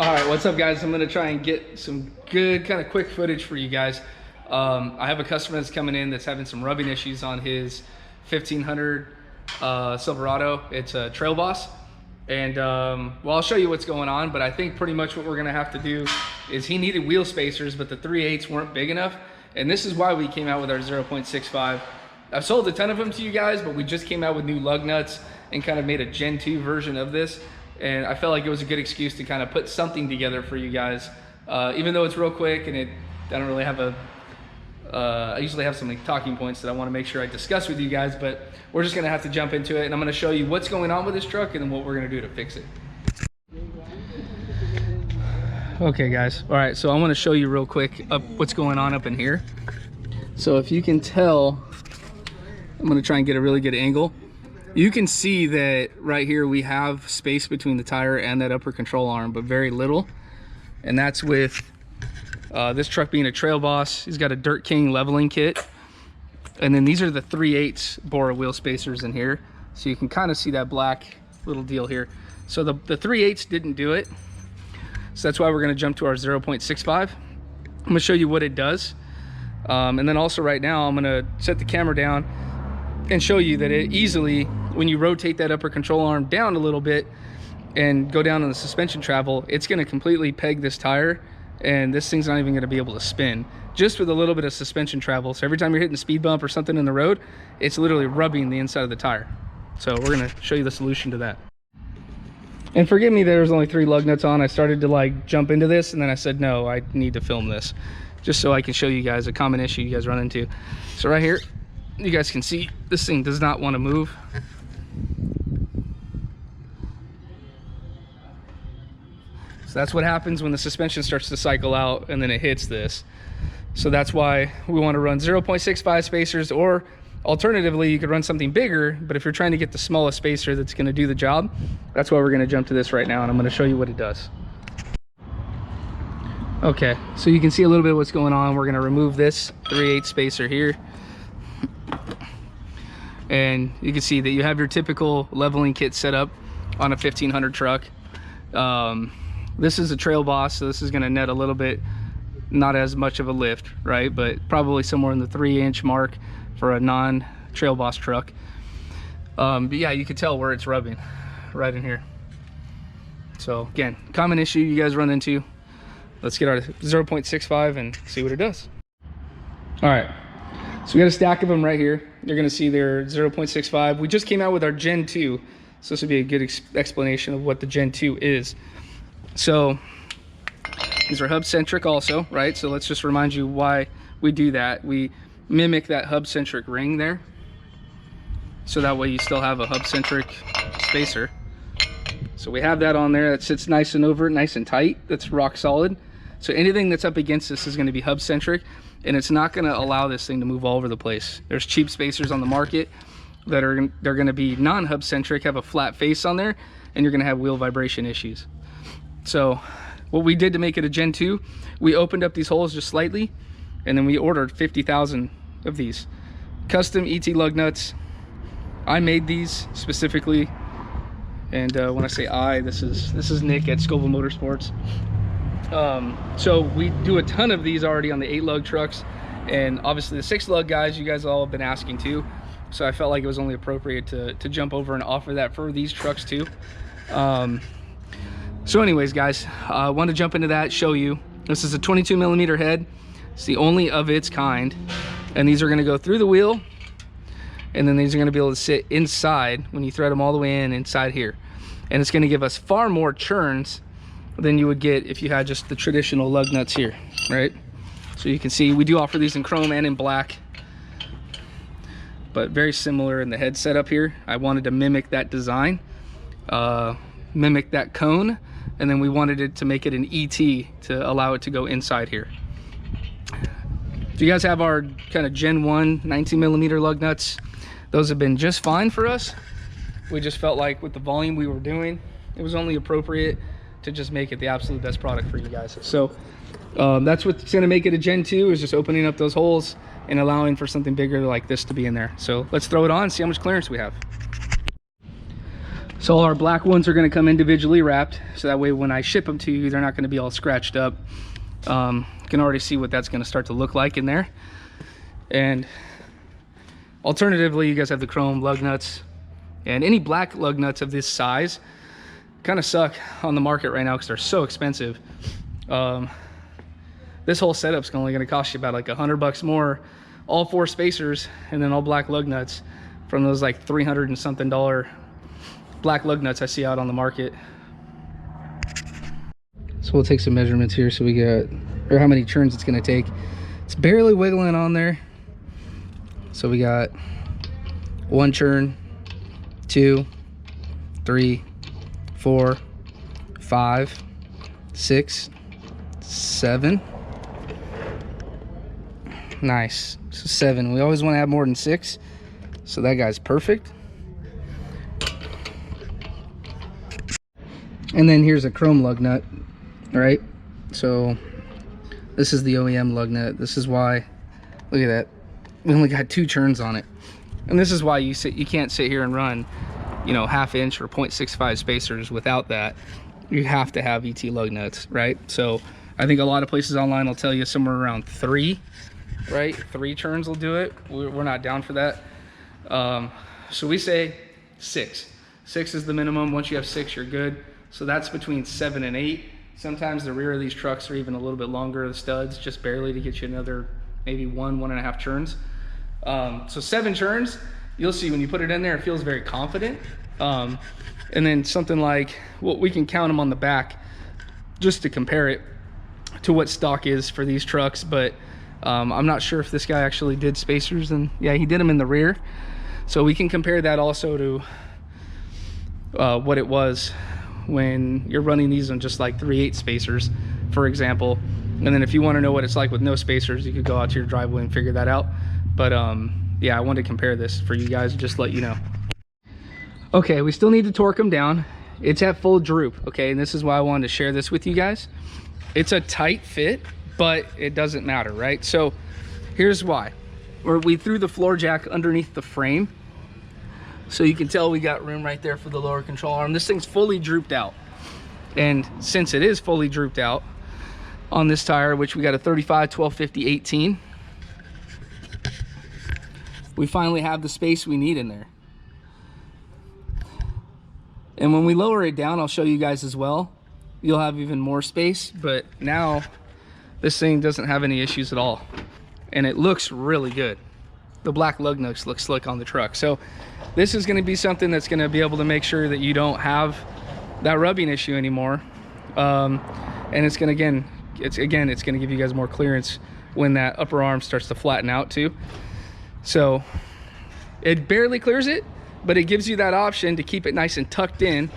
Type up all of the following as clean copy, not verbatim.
All right, what's up guys? I'm gonna try and get some good kind of quick footage for you guys. I have a customer that's coming in that's having some rubbing issues on his 1500 Silverado. It's a Trail Boss. And well, I'll show you what's going on, but I think pretty much what we're gonna have to do is he needed wheel spacers, but the 3/8 weren't big enough. And this is why we came out with our 0.65. I've sold a ton of them to you guys, but we just came out with new lug nuts and kind of made a Gen 2 version of this. And I felt like it was a good excuse to kind of put something together for you guys. Even though it's real quick and I don't really have I usually have some like talking points that I want to make sure I discuss with you guys, but we're just gonna have to jump into it and I'm gonna show you what's going on with this truck and then what we're gonna do to fix it. Okay guys, all right, so I wanna show you real quick what's going on up in here. So if you can tell, I'm gonna try and get a really good angle. You can see that right here we have space between the tire and that upper control arm, but very little. And that's with this truck being a Trail Boss. He's got a Dirt King leveling kit. And then these are the 3/8 BORA wheel spacers in here. So you can kind of see that black little deal here. So the 3/8 didn't do it. So that's why we're gonna jump to our 0.65. I'm gonna show you what it does. And then also right now, I'm gonna set the camera down and show you that it easily, when you rotate that upper control arm down a little bit and go down on the suspension travel, it's going to completely peg this tire and this thing's not even going to be able to spin just with a little bit of suspension travel. So every time you're hitting a speed bump or something in the road, it's literally rubbing the inside of the tire. So we're going to show you the solution to that. And forgive me, there's only 3 lug nuts on. I started to like jump into this and then I said, no, I need to film this just so I can show you guys a common issue you guys run into. So right here, you guys can see this thing does not want to move. So that's what happens when the suspension starts to cycle out and then it hits this. So that's why we want to run 0.65 spacers, or alternatively you could run something bigger, but if you're trying to get the smallest spacer that's going to do the job, that's why we're going to jump to this right now and I'm going to show you what it does. Okay, so you can see a little bit of what's going on. We're going to remove this 3/8 spacer here. And you can see that you have your typical leveling kit set up on a 1500 truck. This is a Trail Boss, so this is going to net a little bit, not as much of a lift, right? But probably somewhere in the 3-inch mark for a non-Trail Boss truck. But yeah, you can tell where it's rubbing right in here. So again, common issue you guys run into. Let's get our 0.65 and see what it does. All right. So we got a stack of them right here. You're gonna see they're 0.65. We just came out with our Gen 2. So this would be a good explanation of what the Gen 2 is. So these are hub centric also, right? So let's just remind you why we do that. We mimic that hub centric ring there. So that way you still have a hub centric spacer. So we have that on there that sits nice and over, nice and tight. That's rock solid. So anything that's up against this is gonna be hub centric, and it's not going to allow this thing to move all over the place. There's cheap spacers on the market that they're going to be non-hub centric, have a flat face on there, and you're going to have wheel vibration issues. So what we did to make it a Gen 2, we opened up these holes just slightly, and then we ordered 50,000 of these custom ET lug nuts. I made these specifically, and when I say I, this is Nick at Scovel Motorsports. So we do a ton of these already on the 8 lug trucks, and obviously the 6 lug guys, you guys all have been asking too, so I felt like it was only appropriate to jump over and offer that for these trucks too. So anyways guys, I want to jump into that, show you. This is a 22mm head. It's the only of its kind, and these are going to go through the wheel, and then these are going to be able to sit inside when you thread them all the way inside here, and it's going to give us far more churns than you would get if you had just the traditional lug nuts here, right? So you can see we do offer these in chrome and in black, but very similar in the head setup here. I wanted to mimic that design, mimic that cone, and then we wanted it to make it an ET to allow it to go inside here. If you guys have our kind of Gen 1 19mm lug nuts, those have been just fine for us. We just felt like with the volume we were doing, it was only appropriate to just make it the absolute best product for you guys. So that's what's going to make it a Gen 2, is just opening up those holes and allowing for something bigger like this to be in there. So let's throw it on and see how much clearance we have. So all our black ones are going to come individually wrapped, so that way when I ship them to you, they're not going to be all scratched up. You can already see what that's going to start to look like in there. And alternatively, you guys have the chrome lug nuts, and any black lug nuts of this size kind of suck on the market right now because they're so expensive. This whole setup's only going to cost you about like $100 more, all 4 spacers, and then all black lug nuts from those like $300 and something black lug nuts I see out on the market. So we'll take some measurements here so we get, or how many turns it's going to take. It's barely wiggling on there. So we got 1 churn, 2, 3, 4, 5, 6, 7. Nice. So 7. We always want to have more than 6. So that guy's perfect. And then here's a chrome lug nut. All right. So this is the OEM lug nut. This is why, look at that. We only got 2 churns on it. And this is why you can't sit here and run, you know, 1/2 inch or 0.65 spacers without that. You have to have ET lug nuts, right? So I think a lot of places online will tell you somewhere around 3, right? 3 turns will do it. We're not down for that. So we say 6. 6 is the minimum. Once you have 6, you're good. So that's between 7 and 8. Sometimes the rear of these trucks are even a little bit longer, the studs, just barely to get you another maybe 1.5 churns. So 7 churns, you'll see when you put it in there, it feels very confident. And then something like, well, we can count them on the back just to compare it to what stock is for these trucks. But I'm not sure if this guy actually did spacers, and yeah, he did them in the rear. So we can compare that also to what it was when you're running these on just like 3/8 spacers, for example. And then if you want to know what it's like with no spacers, you could go out to your driveway and figure that out. But yeah, I wanted to compare this for you guys, just let you know. Okay, we still need to torque them down. It's at full droop, okay? And this is why I wanted to share this with you guys. It's a tight fit, but it doesn't matter, right? So here's why. We threw the floor jack underneath the frame, so you can tell we got room right there for the lower control arm. This thing's fully drooped out. And since it is fully drooped out on this tire, which we got a 35, 12, 50, 18, we finally have the space we need in there. And when we lower it down, I'll show you guys as well, you'll have even more space. But now this thing doesn't have any issues at all, and it looks really good. The black lug nuts look slick on the truck. So this is going to be something that's going to be able to make sure that you don't have that rubbing issue anymore. And it's going to, it's going to give you guys more clearance when that upper arm starts to flatten out too. So it barely clears it, but it gives you that option to keep it nice and tucked in,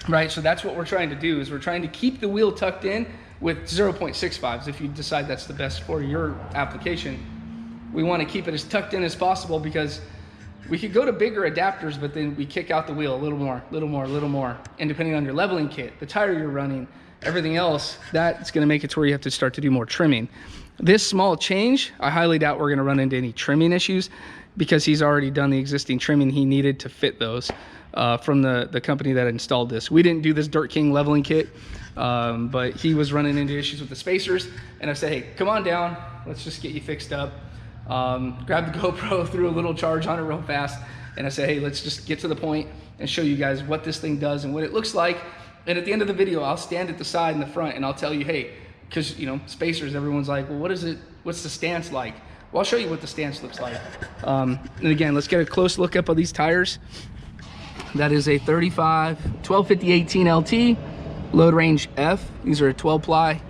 right? So that's what we're trying to do, is we're trying to keep the wheel tucked in with 0.65s. If you decide that's the best for your application, we want to keep it as tucked in as possible, because we could go to bigger adapters, but then we kick out the wheel a little more, little more, little more. And depending on your leveling kit, the tire you're running, everything else, that's going to make it to where you have to start to do more trimming. This small change, I highly doubt we're going to run into any trimming issues, because he's already done the existing trimming he needed to fit those from the company that installed this. We didn't do this Dirt King leveling kit, but he was running into issues with the spacers, and I said, hey, come on down, let's just get you fixed up. Grabbed the GoPro, threw a little charge on it real fast, and I said, hey, let's just get to the point and show you guys what this thing does and what it looks like. And at the end of the video, I'll stand at the side and the front, and I'll tell you, hey, because, you know, spacers, everyone's like, well, what is it, what's the stance like? Well, I'll show you what the stance looks like. And again, let's get a close look up of these tires. That is a 35, 12, 50, 18 LT, load range F. These are a 12 ply,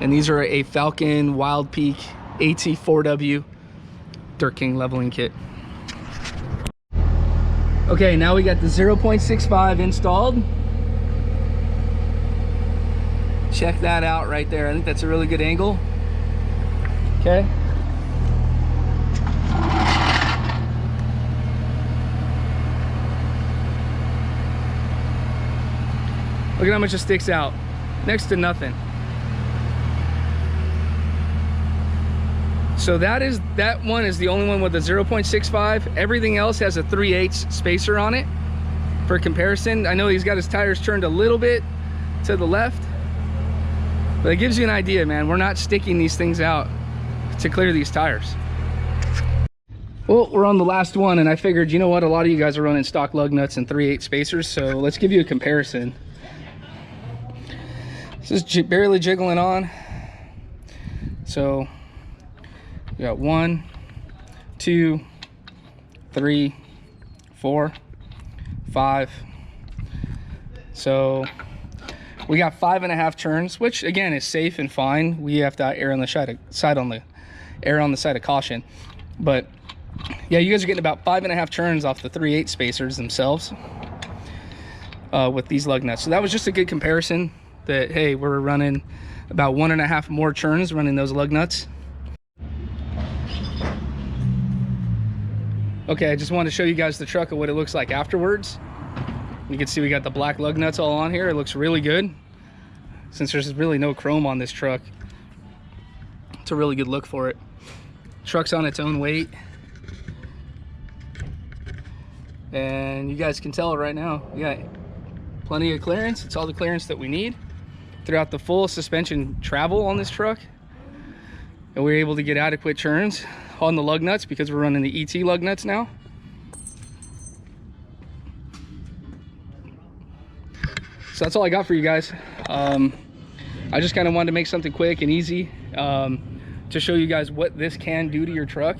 and these are a Falcon Wild Peak AT4W Dirt King leveling kit. Okay, now we got the 0.65 installed. Check that out right there. I think that's a really good angle. Okay. Look at how much it sticks out. Next to nothing. So that one is the only one with a 0.65. Everything else has a 3/8 spacer on it. for comparison. I know he's got his tires turned a little bit to the left, but it gives you an idea, man. We're not sticking these things out to clear these tires. Well, we're on the last one, and I figured, you know what, a lot of you guys are running stock lug nuts and 3/8 spacers, so let's give you a comparison. This is barely jiggling on. So we got 1, 2, 3, 4, 5. So we got 5.5 turns, which again is safe and fine. We have to err on the side of caution. But yeah, you guys are getting about 5.5 turns off the 3/8 spacers themselves with these lug nuts. So that was just a good comparison that, hey, we're running about 1.5 more turns running those lug nuts. Okay, I just wanted to show you guys the truck and what it looks like afterwards. You can see we got the black lug nuts all on here. It looks really good. Since there's really no chrome on this truck, it's a really good look for it. Truck's on its own weight. And you guys can tell right now, we got plenty of clearance. It's all the clearance that we need throughout the full suspension travel on this truck. And we're able to get adequate turns on the lug nuts because we're running the ET lug nuts now. So that's all I got for you guys. I just kind of wanted to make something quick and easy to show you guys what this can do to your truck.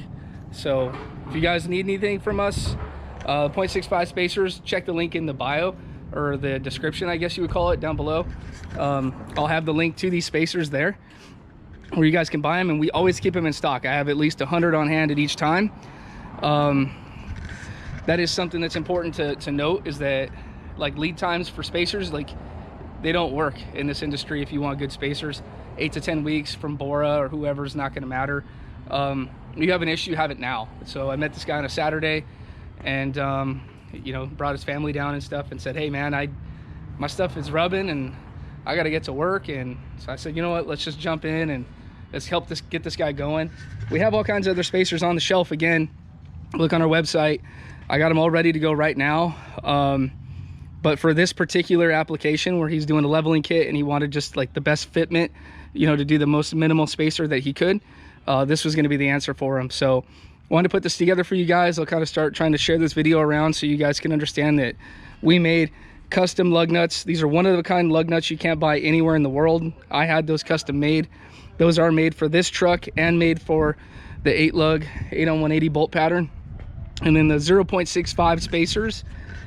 So if you guys need anything from us, 0.65 spacers, check the link in the bio or the description, I guess you would call it, down below. I'll have the link to these spacers there where you guys can buy them, and we always keep them in stock. I have at least 100 on hand at each time. That is something that's important to note, is that like lead times for spacers, like they don't work in this industry. If you want good spacers, 8 to 10 weeks from BORA or whoever is not going to matter. You have an issue, have it now. So I met this guy on a Saturday, and you know, brought his family down and stuff, and said, hey man, my stuff is rubbing and I got to get to work. And so I said, you know what, let's just jump in and let's help get this guy going. We have all kinds of other spacers on the shelf. Again, look on our website. I got them all ready to go right now. But for this particular application where he's doing a leveling kit and he wanted just like the best fitment, you know, to do the most minimal spacer that he could, this was going to be the answer for him. So I wanted to put this together for you guys. I'll kind of start trying to share this video around so you guys can understand that we made custom lug nuts. These are one-of-a-kind lug nuts you can't buy anywhere in the world. I had those custom made. Those are made for this truck and made for the 8-lug 8-on-180 bolt pattern. And then the 0.65 spacers,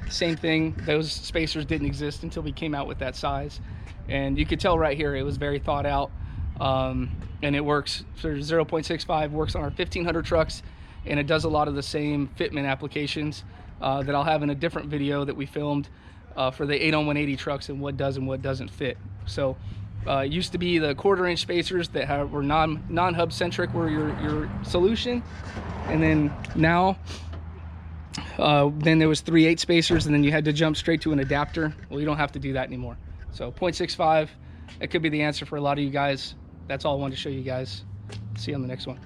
same thing. Those spacers didn't exist until we came out with that size. And you could tell right here, it was very thought out. And it works for 0.65, works on our 1500 trucks, and it does a lot of the same fitment applications that I'll have in a different video that we filmed for the 8-on-180 trucks, and what does and what doesn't fit. So it used to be the 1/4-inch spacers that were non-hub centric were your solution, and then now then there was 3/8 spacers, and then you had to jump straight to an adapter. Well, you don't have to do that anymore. So 0.65, it could be the answer for a lot of you guys. That's all I wanted to show you guys. See you on the next one.